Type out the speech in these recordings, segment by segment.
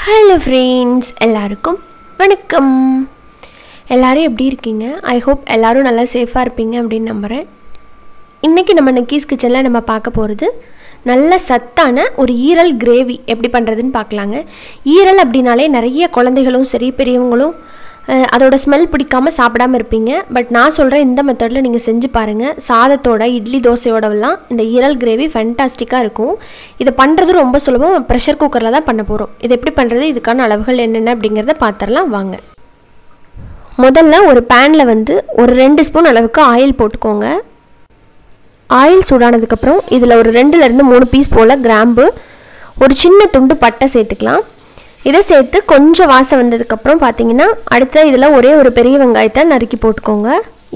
Hello friends, எல்லாருக்கும் வணக்கம். எல்லோரும் எப்படி இருக்கீங்க? ஐ ஹோப் எல்லோரும் நல்லா சேஃபாக இருப்பீங்க அப்படின்னு நம்புகிறேன். இன்றைக்கி நம்ம நிக்கீஸ் கிச்சனில் நம்ம பார்க்க போகிறது நல்ல சத்தான ஒரு ஈரல் கிரேவி எப்படி பண்ணுறதுன்னு பார்க்கலாங்க. ஈரல் அப்படின்னாலே நிறைய குழந்தைகளும் சரி பெரியவங்களும் அதோட ஸ்மெல் பிடிக்காமல் சாப்பிடாமல் இருப்பீங்க. பட் நான் சொல்கிறேன், இந்த மெத்தடில் நீங்கள் செஞ்சு பாருங்கள். சாதத்தோட இட்லி தோசையோடலாம் இந்த ஈரல் கிரேவி ஃபேண்டாஸ்டிக்காக இருக்கும். இதை பண்ணுறது ரொம்ப சுலபம். ப்ரெஷர் குக்கரில் தான் பண்ண போகிறோம். இது எப்படி பண்ணுறது, இதுக்கான அளவுகள் என்னென்ன அப்படிங்கிறத பார்த்துடலாம் வாங்க. முதல்ல ஒரு பேனில் ஒரு 2 ஸ்பூன் அளவுக்கு ஆயில் போட்டுக்கோங்க. ஆயில் சூடானதுக்கப்புறம் இதில் ஒரு 2லேருந்து 3 பீஸ் போல் கிராம்பு, ஒரு சின்ன துண்டு பட்டை சேர்த்துக்கலாம். இதை சேர்த்து கொஞ்சம் வாசம் வந்ததுக்கப்புறம் பார்த்தீங்கன்னா அடுத்த இதில் ஒரே ஒரு பெரிய வெங்காயத்தை நறுக்கி போட்டுக்கோங்க.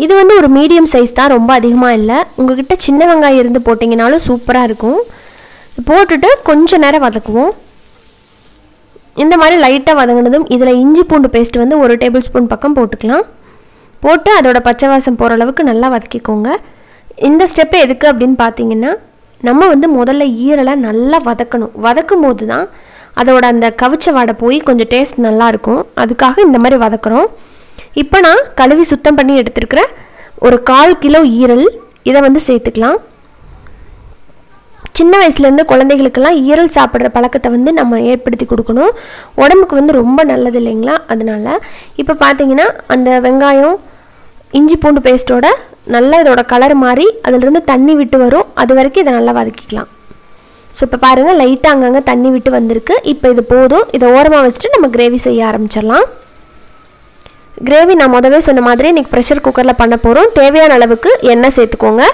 இது ஒரு மீடியம் சைஸ் தான், ரொம்ப அதிகமாக இல்லை. உங்கள்கிட்ட சின்ன வெங்காயம் இருந்து போட்டிங்கனாலும் சூப்பராக இருக்கும். போட்டுட்டு கொஞ்சம் நேரம் வதக்குவோம். இந்த மாதிரி லைட்டாக வதங்கினதும் இதில் இஞ்சி பூண்டு பேஸ்ட் 1 டேபிள் ஸ்பூன் பக்கம் போட்டுக்கலாம். போட்டு அதோட பச்சை வாசம் போகிற அளவுக்கு நல்லா வதக்கிக்கோங்க. இந்த ஸ்டெப்பு எதுக்கு அப்படின்னு பார்த்தீங்கன்னா, நம்ம முதல்ல ஈரலை நல்லா வதக்கணும். வதக்கும் போது தான் அதோட அந்த கவிச்ச வாடை போய் கொஞ்சம் டேஸ்ட் நல்லாயிருக்கும். அதுக்காக இந்த மாதிரி வதக்குறோம். இப்போ நான் கழுவி சுத்தம் பண்ணி எடுத்துருக்கிற ஒரு 1/4 கிலோ ஈரல் இதை சேர்த்துக்கலாம். சின்ன வயசுலேருந்து குழந்தைகளுக்கெல்லாம் ஈரல் சாப்பிட்ற பழக்கத்தை நம்ம ஏற்படுத்தி கொடுக்கணும். உடம்புக்கு ரொம்ப நல்லது இல்லைங்களா? அதனால் இப்போ பார்த்தீங்கன்னா அந்த வெங்காயம் இஞ்சி பூண்டு பேஸ்ட்டோட நல்லா இதோட கலர் மாறி அதிலிருந்து தண்ணி விட்டு வரும். அது வரைக்கும் இதை நல்லா வதக்கிக்கலாம். ஸோ இப்போ பாருங்கள், லைட்டாக அங்கங்கே தண்ணி விட்டு வந்திருக்கு. இப்போ இது போதும். இதை ஓரமாக வச்சுட்டு நம்ம கிரேவி செய்ய ஆரம்பிச்சிடலாம். கிரேவி நான் முதவே சொன்ன மாதிரி இன்றைக்கி ப்ரெஷர் குக்கரில் பண்ண போகிறோம். தேவையான அளவுக்கு எண்ணெய் சேர்த்துக்கோங்க.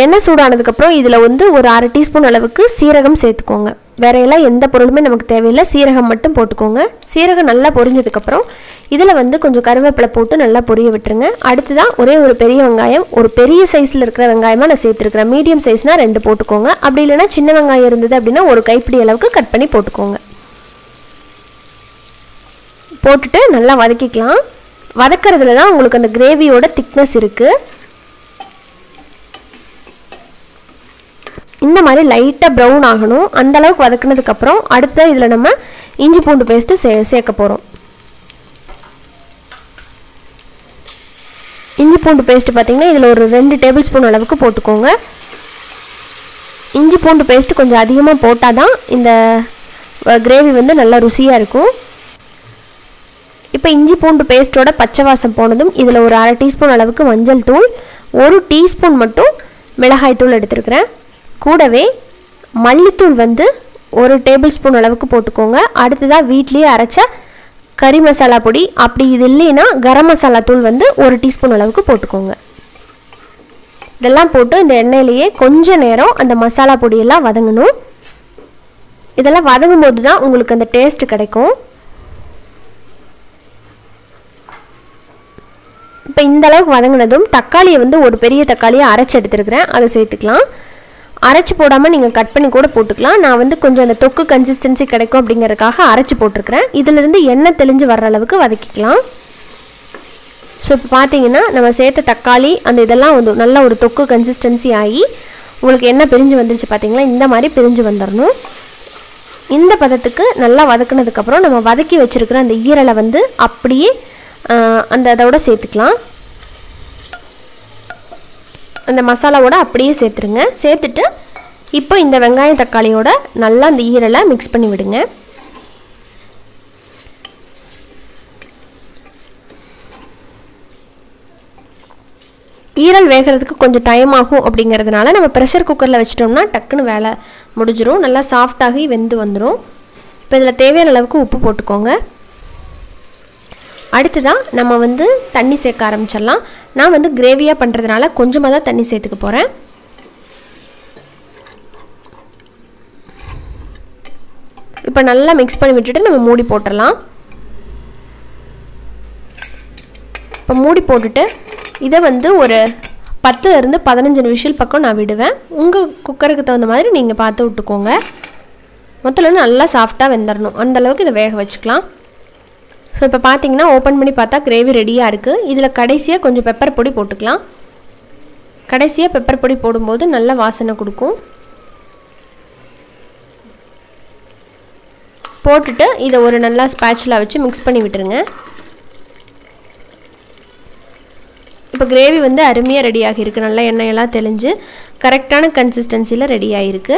எண்ணெய் சூடானதுக்கப்புறம் இதில் ஒரு 1/2 டீஸ்பூன் அளவுக்கு சீரகம் சேர்த்துக்கோங்க. வேறு எல்லாம் எந்த பொருளுமே நமக்கு தேவையில்லை, சீரகம் மட்டும் போட்டுக்கோங்க. சீரகம் நல்லா பொரிஞ்சதுக்கப்புறம் இதில் கொஞ்சம் கருவேப்பிலை போட்டு நல்லா பொரிய விட்டுருங்க. அடுத்ததான் ஒரே ஒரு பெரிய வெங்காயம், ஒரு பெரிய சைஸில் இருக்கிற வெங்காயமாக நான் சேர்த்துருக்கிறேன். மீடியம் சைஸ்னால் 2 போட்டுக்கோங்க. அப்படி இல்லைனா சின்ன வெங்காயம் இருந்தது அப்படின்னா ஒரு கைப்பிடி அளவுக்கு கட் பண்ணி போட்டுக்கோங்க. போட்டுட்டு நல்லா வதக்கிக்கலாம். வதக்கிறதுல தான் உங்களுக்கு அந்த கிரேவியோட திக்னஸ் இருக்குது. இந்த மாதிரி லைட்டாக ப்ரௌன் ஆகணும். அந்தளவுக்கு வதக்குனதுக்கப்புறம் அடுத்ததான் இதில் நம்ம இஞ்சி பூண்டு பேஸ்ட்டு சேர்க்க போகிறோம். இஞ்சி பூண்டு பேஸ்ட்டு பார்த்திங்கன்னா இதில் ஒரு 2 டேபிள் ஸ்பூன் அளவுக்கு போட்டுக்கோங்க. இஞ்சி பூண்டு பேஸ்ட்டு கொஞ்சம் அதிகமாக போட்டால் தான் இந்த கிரேவி நல்லா ருசியாக இருக்கும். இப்போ இஞ்சி பூண்டு பேஸ்ட்டோட பச்சை வாசம் போனதும் இதில் ஒரு 1/2 டீஸ்பூன் அளவுக்கு மஞ்சள் தூள், 1 டீஸ்பூன் மட்டும் மிளகாய் தூள் எடுத்துருக்கிறேன். கூடவே மல்லித்தூள் 1 டேபிள் ஸ்பூன் அளவுக்கு போட்டுக்கோங்க. அடுத்ததாக வீட்லேயே அரைச்ச கறி மசாலா பொடி, அப்படி இது இல்லைன்னா கரம் மசாலா தூள் 1 டீஸ்பூன் அளவுக்கு போட்டுக்கோங்க. இதெல்லாம் போட்டு இந்த எண்ணெயிலேயே கொஞ்ச நேரம் அந்த மசாலா பொடியெல்லாம் வதங்கணும். இதெல்லாம் வதங்கும் போது தான் உங்களுக்கு அந்த டேஸ்ட் கிடைக்கும். இப்போ இந்த அளவுக்கு வதங்கினதும் தக்காளியை ஒரு பெரிய தக்காளியை அரைச்சி எடுத்துருக்கிறேன். அதை சேர்த்துக்கலாம். அரைச்சி போடாமல் நீங்கள் கட் பண்ணி கூட போட்டுக்கலாம். நான் கொஞ்சம் அந்த தொக்கு கன்சிஸ்டன்சி கிடைக்கும் அப்படிங்கிறதுக்காக அரைச்சி போட்டிருக்கிறேன். இதிலிருந்து எண்ணெய் தெளிஞ்சு வர்ற அளவுக்கு வதக்கிக்கலாம். ஸோ இப்போ பார்த்தீங்கன்னா நம்ம சேர்த்த தக்காளி அந்த இதெல்லாம் நல்ல ஒரு தொக்கு கன்சிஸ்டன்சி ஆகி உங்களுக்கு எண்ணெய் பிரிஞ்சு வந்துருச்சு. பார்த்தீங்களா, இந்த மாதிரி பிரிஞ்சு வந்துடணும். இந்த பதத்துக்கு நல்லா வதக்குனதுக்கப்புறம் நம்ம வதக்கி வச்சுருக்கிற அந்த ஈரலை அப்படியே அதோட சேர்த்துக்கலாம். அந்த மசாலாவோட அப்படியே சேர்த்துருங்க. சேர்த்துட்டு இப்போ இந்த வெங்காயம் தக்காளியோட நல்லா அந்த ஈரலை மிக்ஸ் பண்ணி விடுங்க. ஈரல் வேகிறதுக்கு கொஞ்சம் டைம் ஆகும். அப்படிங்கிறதுனால நம்ம ப்ரெஷர் குக்கரில் வச்சிட்டோம்னா டக்குன்னு வேலை முடிஞ்சிடும். நல்லா சாஃப்டாகி வெந்து வந்துடும். இப்போ இதில் தேவையான அளவுக்கு உப்பு போட்டுக்கோங்க. அடுத்ததான் நம்ம தண்ணி சேர்க்க ஆரம்பிச்சிடலாம். நான் கிரேவியாக பண்ணுறதுனால கொஞ்சமாக தான் தண்ணி சேர்த்துக்க போகிறேன். இப்போ நல்லா மிக்ஸ் பண்ணி விட்டுட்டு நம்ம மூடி போட்டுடலாம். இப்போ மூடி போட்டுட்டு இதை ஒரு 10லேருந்து 15 விசில் பக்கம் நான் விடுவேன். உங்கள் குக்கருக்கு தகுந்த மாதிரி நீங்கள் பார்த்து விட்டுக்கோங்க. மொத்தம் நல்லா சாஃப்டாக வெந்துடணும். அந்தளவுக்கு இதை வேக வச்சுக்கலாம். ஸோ இப்போ பார்த்தீங்கன்னா ஓப்பன் பண்ணி பார்த்தா கிரேவி ரெடியாக இருக்குது. இதில் கடைசியாக கொஞ்சம் பெப்பர் பொடி போட்டுக்கலாம். கடைசியாக பெப்பர் பொடி போடும்போது நல்ல வாசனை கொடுக்கும். போட்டுட்டு இதை ஒரு நல்லா ஸ்பேச்சுலா வச்சு மிக்ஸ் பண்ணி விட்டுருங்க. இப்போ கிரேவி வந்து அருமையாக ரெடி ஆகியிருக்கு. நல்லா எண்ணெயெல்லாம் தெளிஞ்சு கரெக்டான கன்சிஸ்டன்சியில் ரெடி ஆகிருக்கு.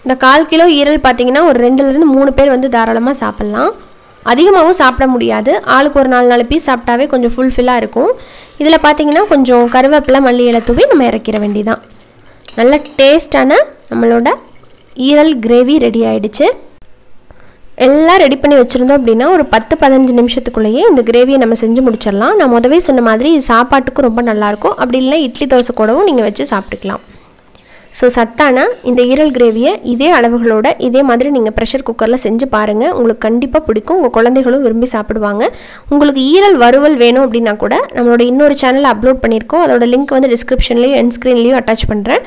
இந்த 1/4 கிலோ ஈரல் பார்த்திங்கன்னா ஒரு 2லேருந்து 3 பேர் வந்து தாராளமாக சாப்பிட்லாம். அதிகமாகவும் சாப்பிட முடியாது. ஆளுக்கு ஒரு 4 பீஸ் சாப்பிட்டாவே கொஞ்சம் ஃபுல்ஃபில்லாக இருக்கும். இதில் பார்த்திங்கன்னா கொஞ்சம் கருவேப்பிலை மல்லி இலை தூவி நம்ம இறக்கிற வேண்டிதான். நல்ல டேஸ்டான நம்மளோட ஈரல் கிரேவி ரெடி ஆகிடுச்சு. எல்லாம் ரெடி பண்ணி வச்சுருந்தோம் அப்படின்னா ஒரு 10-15 நிமிஷத்துக்குள்ளேயே இந்த கிரேவியை நம்ம செஞ்சு முடிச்சிடலாம். நான் முதவே சொன்ன மாதிரி சாப்பாட்டுக்கும் ரொம்ப நல்லாயிருக்கும். அப்படி இல்லை இட்லி தோசை கூடவும் நீங்கள் வச்சு சாப்பிட்டுக்கலாம். ஸோ சத்தான இந்த ஈரல் கிரேவியை இதே அளவுகளோட இதே மாதிரி நீங்கள் ப்ரெஷர் குக்கரில் செஞ்சு பாருங்கள். உங்களுக்கு கண்டிப்பாக பிடிக்கும். உங்கள் குழந்தைகளும் விரும்பி சாப்பிடுவாங்க. உங்களுக்கு ஈரல் வறுவல் வேணும் அப்படின்னா கூட நம்மளோட இன்னொரு சேனலில் அப்லோட் பண்ணியிருக்கோம். அதோட லிங்க் வந்து டிஸ்கிரிப்ஷன்லேயும் என் ஸ்க்ரீன்லேயும் அட்டாச் பண்ணுறேன்.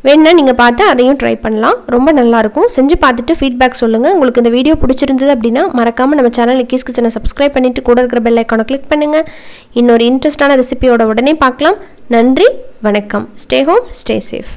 வேணுன்னா நீங்கள் பார்த்து அதையும் ட்ரை பண்ணலாம். ரொம்ப நல்லாயிருக்கும். செஞ்சு பார்த்துட்டு ஃபீட்பேக் சொல்லுங்கள். உங்களுக்கு இந்த வீடியோ பிடிச்சிருந்தது அப்படின்னா மறக்காமல் நம்ம சேனல் நிக்கிஸ் கிச்சனை சப்ஸ்கிரைப் பண்ணிவிட்டு கூட இருக்கிற பெல் ஐக்கானை கிளிக் பண்ணுங்கள். இன்னொரு இன்ட்ரெஸ்டான ரெசிபியோட உடனே பார்க்கலாம். நன்றி, வணக்கம். Stay home, stay safe.